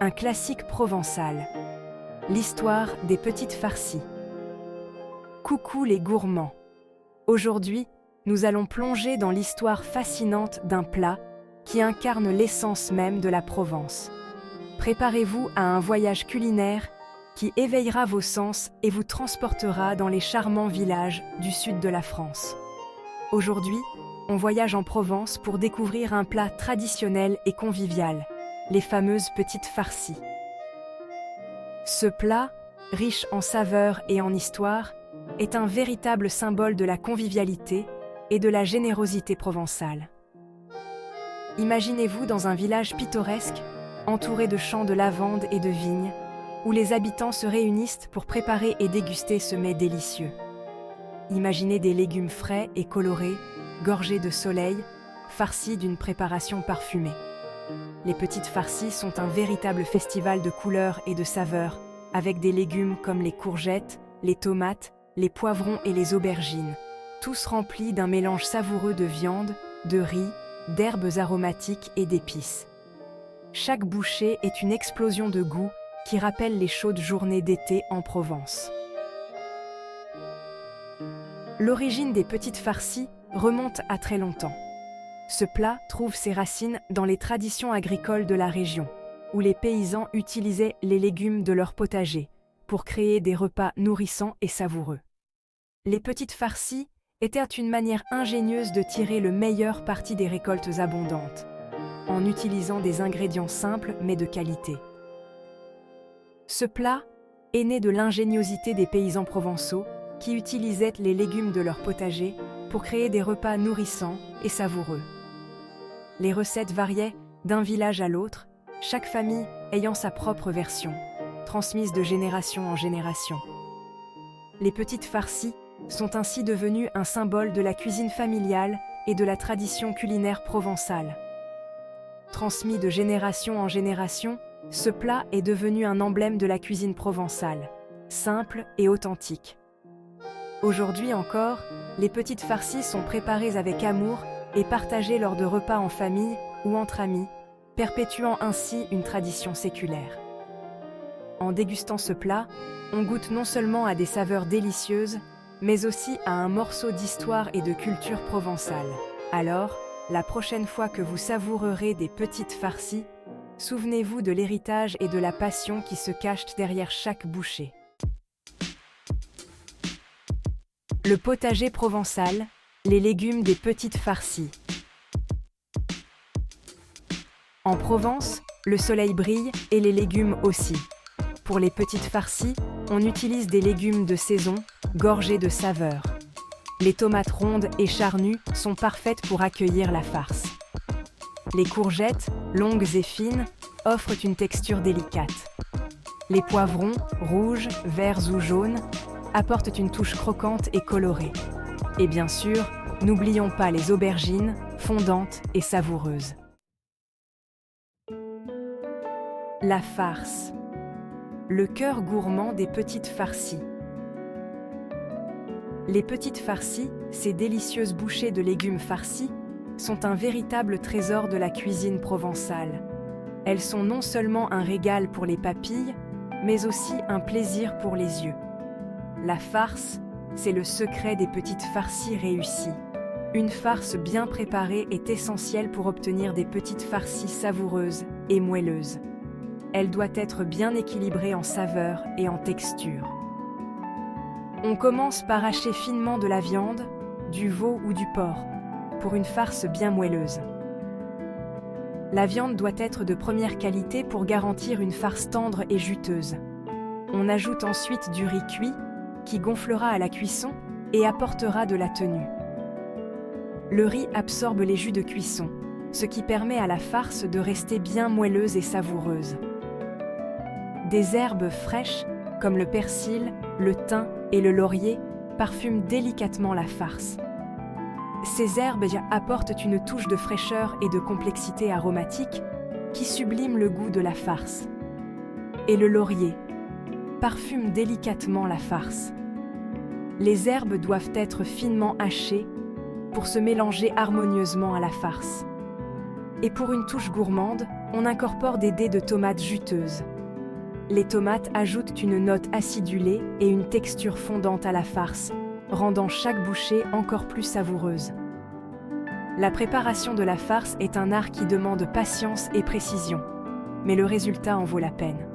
un classique provençal. L'histoire des petites farcies. Coucou les gourmands. Aujourd'hui, nous allons plonger dans l'histoire fascinante d'un plat qui incarne l'essence même de la Provence. Préparez-vous à un voyage culinaire qui éveillera vos sens et vous transportera dans les charmants villages du sud de la France. Aujourd'hui, on voyage en Provence pour découvrir un plat traditionnel et convivial, les fameuses petites farcies. Ce plat, riche en saveurs et en histoire, est un véritable symbole de la convivialité et de la générosité provençale. Imaginez-vous dans un village pittoresque, entouré de champs de lavande et de vignes, où les habitants se réunissent pour préparer et déguster ce mets délicieux. Imaginez des légumes frais et colorés, gorgés de soleil, farcis d'une préparation parfumée. Les petites farcies sont un véritable festival de couleurs et de saveurs, avec des légumes comme les courgettes, les tomates, les poivrons et les aubergines, tous remplis d'un mélange savoureux de viande, de riz, d'herbes aromatiques et d'épices. Chaque bouchée est une explosion de goût qui rappelle les chaudes journées d'été en Provence. L'origine des petites farcies remonte à très longtemps. Ce plat trouve ses racines dans les traditions agricoles de la région, où les paysans utilisaient les légumes de leur potager pour créer des repas nourrissants et savoureux. Les petites farcies étaient une manière ingénieuse de tirer le meilleur parti des récoltes abondantes, en utilisant des ingrédients simples mais de qualité. Ce plat est né de l'ingéniosité des paysans provençaux qui utilisaient les légumes de leur potager pour créer des repas nourrissants et savoureux. Les recettes variaient d'un village à l'autre, chaque famille ayant sa propre version, transmise de génération en génération. Les petites farcies sont ainsi devenues un symbole de la cuisine familiale et de la tradition culinaire provençale. Transmis de génération en génération, ce plat est devenu un emblème de la cuisine provençale, simple et authentique. Aujourd'hui encore, les petites farcies sont préparées avec amour et partagées lors de repas en famille ou entre amis, perpétuant ainsi une tradition séculaire. En dégustant ce plat, on goûte non seulement à des saveurs délicieuses, mais aussi à un morceau d'histoire et de culture provençale. Alors, la prochaine fois que vous savourerez des petites farcies, souvenez-vous de l'héritage et de la passion qui se cachent derrière chaque bouchée. Le potager provençal, les légumes des petites farcies. En Provence, le soleil brille et les légumes aussi. Pour les petites farcies, on utilise des légumes de saison, gorgés de saveurs. Les tomates rondes et charnues sont parfaites pour accueillir la farce. Les courgettes, longues et fines, offrent une texture délicate. Les poivrons, rouges, verts ou jaunes, apportent une touche croquante et colorée. Et bien sûr, n'oublions pas les aubergines, fondantes et savoureuses. La farce. Le cœur gourmand des petites farcies. Les petites farcies, ces délicieuses bouchées de légumes farcis, sont un véritable trésor de la cuisine provençale. Elles sont non seulement un régal pour les papilles, mais aussi un plaisir pour les yeux. La farce, c'est le secret des petites farcies réussies. Une farce bien préparée est essentielle pour obtenir des petites farcies savoureuses et moelleuses. Elle doit être bien équilibrée en saveur et en texture. On commence par hacher finement de la viande, du veau ou du porc, pour une farce bien moelleuse. La viande doit être de première qualité pour garantir une farce tendre et juteuse. On ajoute ensuite du riz cuit, qui gonflera à la cuisson et apportera de la tenue. Le riz absorbe les jus de cuisson, ce qui permet à la farce de rester bien moelleuse et savoureuse. Des herbes fraîches, comme le persil, le thym et le laurier, parfument délicatement la farce. Ces herbes apportent une touche de fraîcheur et de complexité aromatique qui sublime le goût de la farce. Et le laurier parfume délicatement la farce. Les herbes doivent être finement hachées pour se mélanger harmonieusement à la farce. Et pour une touche gourmande, On incorpore des dés de tomates juteuses. Les tomates ajoutent une note acidulée et une texture fondante à la farce, rendant chaque bouchée encore plus savoureuse. La préparation de la farce est un art qui demande patience et précision, mais le résultat en vaut la peine.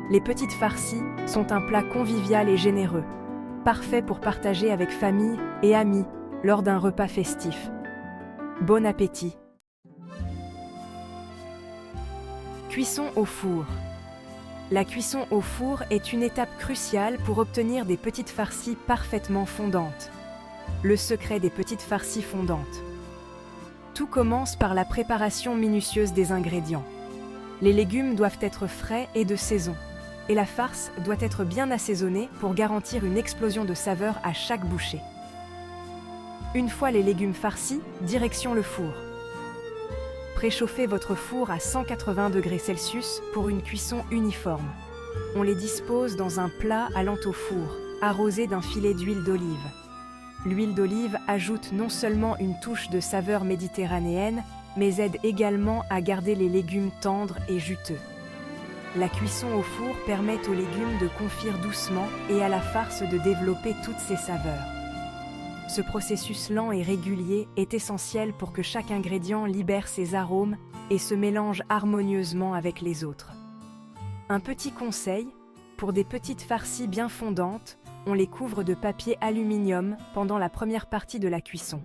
Les petites farcies sont un plat convivial et généreux, parfait pour partager avec famille et amis lors d'un repas festif. Bon appétit! Cuisson au four. La cuisson au four est une étape cruciale pour obtenir des petites farcies parfaitement fondantes. Le secret des petites farcies fondantes. Tout commence par la préparation minutieuse des ingrédients. Les légumes doivent être frais et de saison, et la farce doit être bien assaisonnée pour garantir une explosion de saveur à chaque bouchée. Une fois les légumes farcis, direction le four. Préchauffez votre four à 180 degrés Celsius pour une cuisson uniforme. On les dispose dans un plat allant au four, arrosé d'un filet d'huile d'olive. L'huile d'olive ajoute non seulement une touche de saveur méditerranéenne, mais aide également à garder les légumes tendres et juteux. La cuisson au four permet aux légumes de confire doucement et à la farce de développer toutes ses saveurs. Ce processus lent et régulier est essentiel pour que chaque ingrédient libère ses arômes et se mélange harmonieusement avec les autres. Un petit conseil, pour des petites farcies bien fondantes, on les couvre de papier aluminium pendant la première partie de la cuisson.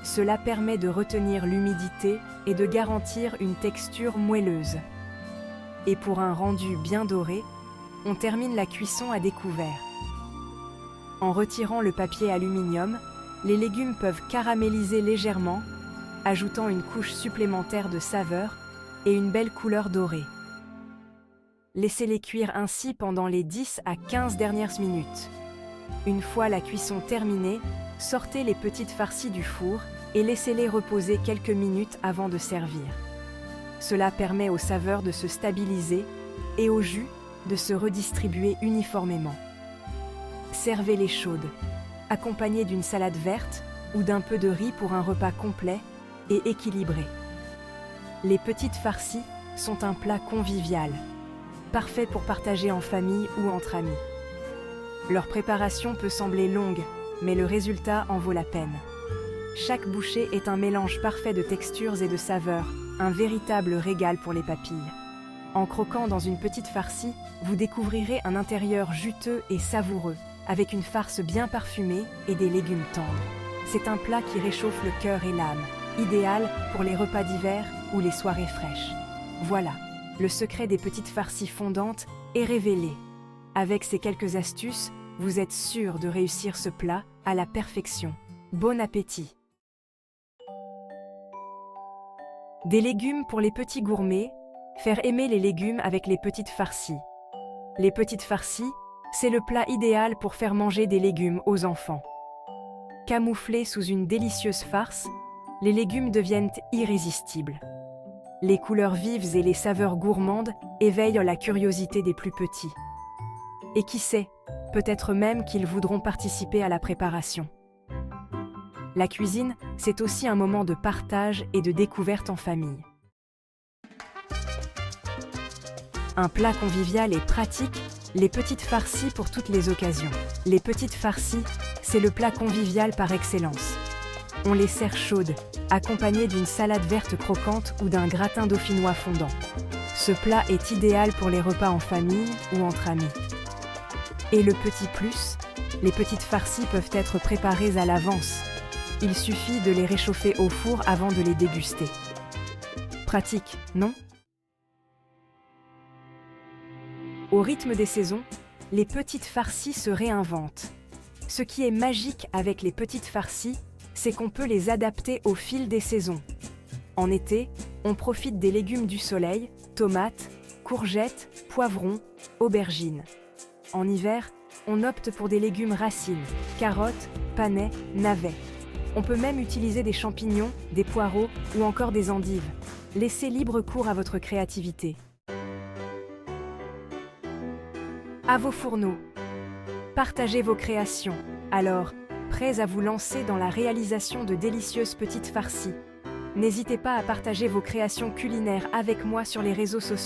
Cela permet de retenir l'humidité et de garantir une texture moelleuse. Et pour un rendu bien doré, on termine la cuisson à découvert. En retirant le papier aluminium, les légumes peuvent caraméliser légèrement, ajoutant une couche supplémentaire de saveur et une belle couleur dorée. Laissez-les cuire ainsi pendant les 10 à 15 dernières minutes. Une fois la cuisson terminée, sortez les petites farcies du four et laissez-les reposer quelques minutes avant de servir. Cela permet aux saveurs de se stabiliser et au jus de se redistribuer uniformément. Servez-les chaudes, accompagnées d'une salade verte ou d'un peu de riz pour un repas complet et équilibré. Les petites farcies sont un plat convivial, parfait pour partager en famille ou entre amis. Leur préparation peut sembler longue, mais le résultat en vaut la peine. Chaque bouchée est un mélange parfait de textures et de saveurs, un véritable régal pour les papilles. En croquant dans une petite farcie, vous découvrirez un intérieur juteux et savoureux, avec une farce bien parfumée et des légumes tendres. C'est un plat qui réchauffe le cœur et l'âme, idéal pour les repas d'hiver ou les soirées fraîches. Voilà, le secret des petites farcies fondantes est révélé. Avec ces quelques astuces, vous êtes sûr de réussir ce plat à la perfection. Bon appétit! Des légumes pour les petits gourmets, faire aimer les légumes avec les petites farcies. Les petites farcies, c'est le plat idéal pour faire manger des légumes aux enfants. Camouflés sous une délicieuse farce, les légumes deviennent irrésistibles. Les couleurs vives et les saveurs gourmandes éveillent la curiosité des plus petits. Et qui sait, peut-être même qu'ils voudront participer à la préparation. La cuisine, c'est aussi un moment de partage et de découverte en famille. Un plat convivial et pratique, les petites farcies pour toutes les occasions. Les petites farcies, c'est le plat convivial par excellence. On les sert chaudes, accompagnées d'une salade verte croquante ou d'un gratin dauphinois fondant. Ce plat est idéal pour les repas en famille ou entre amis. Et le petit plus, les petites farcies peuvent être préparées à l'avance. Il suffit de les réchauffer au four avant de les déguster. Pratique, non? Au rythme des saisons, les petites farcies se réinventent. Ce qui est magique avec les petites farcies, c'est qu'on peut les adapter au fil des saisons. En été, on profite des légumes du soleil, tomates, courgettes, poivrons, aubergines. En hiver, on opte pour des légumes racines, carottes, panais, navets. On peut même utiliser des champignons, des poireaux ou encore des endives. Laissez libre cours à votre créativité. À vos fourneaux. Partagez vos créations. Alors, prêts à vous lancer dans la réalisation de délicieuses petites farcies. N'hésitez pas à partager vos créations culinaires avec moi sur les réseaux sociaux.